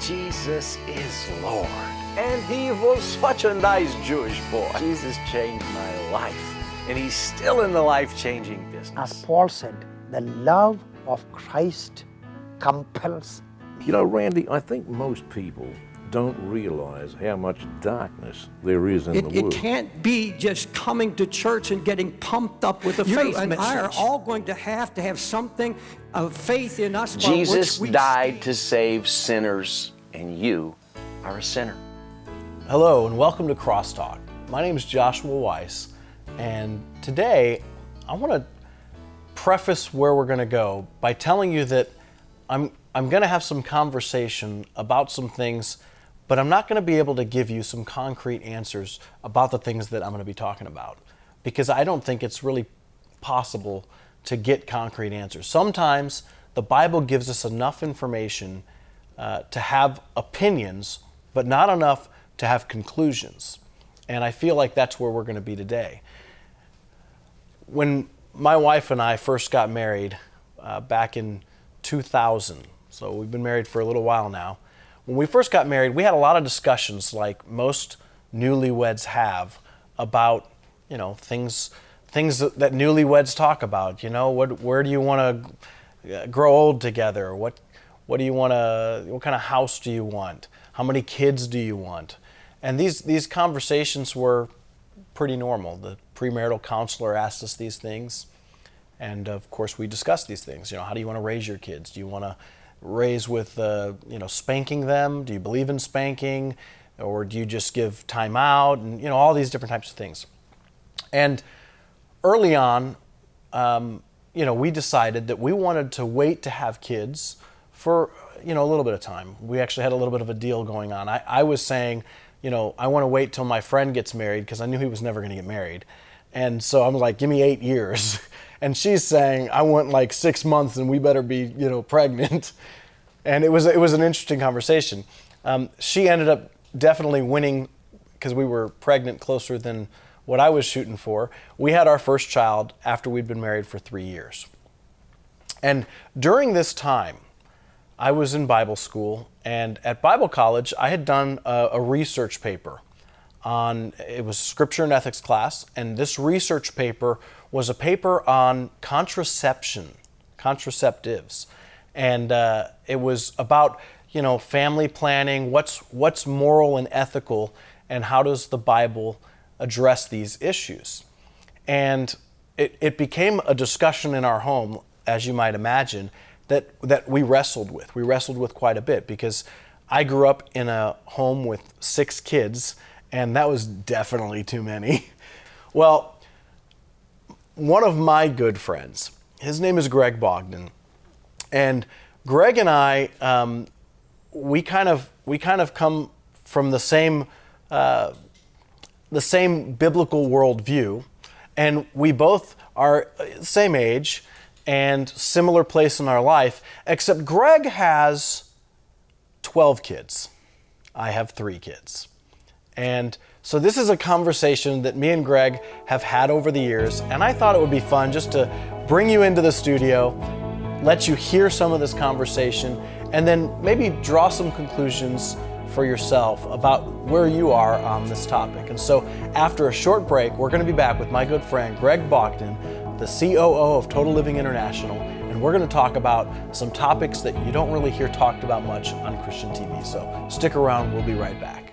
Jesus is Lord. And he was such a nice Jewish boy. Jesus changed my life, and he's still in the life-changing business. As Paul said, the love of Christ compels me. You know, Randy, I think most people don't realize how much darkness there is in the world. It can't be just coming to church and getting pumped up with a faith message. You and I are all going to have something of faith in us. Jesus died to save sinners, and you are a sinner. Hello and welcome to CrossTalk. My name is Joshua Weiss, and today I want to preface where we're going to go by telling you that I'm going to have some conversation about some things, but I'm not going to be able to give you some concrete answers about the things that I'm going to be talking about, because I don't think it's really possible to get concrete answers. Sometimes the Bible gives us enough information to have opinions, but not enough to have conclusions. And I feel like that's where we're going to be today. When my wife and I first got married back in 2000, so we've been married for a little while now. When we first got married, we had a lot of discussions like most newlyweds have about, you know, things that newlyweds talk about. You know, where do you want to grow old together? What do you want to? What kind of house do you want? How many kids do you want? And these conversations were pretty normal. The premarital counselor asked us these things, and of course we discussed these things. You know, how do you want to raise your kids? Do you want to raise with spanking them? Do you believe in spanking, or do you just give time out? And all these different types of things. And early on, we decided that we wanted to wait to have kids for a little bit of time. We actually had a little bit of a deal going on. I was saying, I want to wait till my friend gets married because I knew he was never going to get married. And so I'm like, give me 8 years. And she's saying, I want like 6 months and we better be, pregnant. And it was an interesting conversation. She ended up definitely winning because we were pregnant closer than what I was shooting for. We had our first child after we'd been married for 3 years. And during this time, I was in Bible school, and at Bible college, I had done a research paper it was Scripture and Ethics class, and this research paper was a paper on contraceptives. And it was about, family planning, what's moral and ethical, and how does the Bible address these issues. And it became a discussion in our home, as you might imagine, that we wrestled with. We wrestled with quite a bit because I grew up in a home with 6 kids, and that was definitely too many. Well, one of my good friends, his name is Bogden, and Greg and I, we kind of come from the same biblical worldview, and we both are the same age and similar place in our life, except Greg has 12 kids. I have 3 kids. And so this is a conversation that me and Greg have had over the years, and I thought it would be fun just to bring you into the studio, let you hear some of this conversation, and then maybe draw some conclusions for yourself about where you are on this topic. And so after a short break, we're going to be back with my good friend Greg Bogden, the COO of Total Living International, and we're going to talk about some topics that you don't really hear talked about much on Christian TV. So stick around, we'll be right back.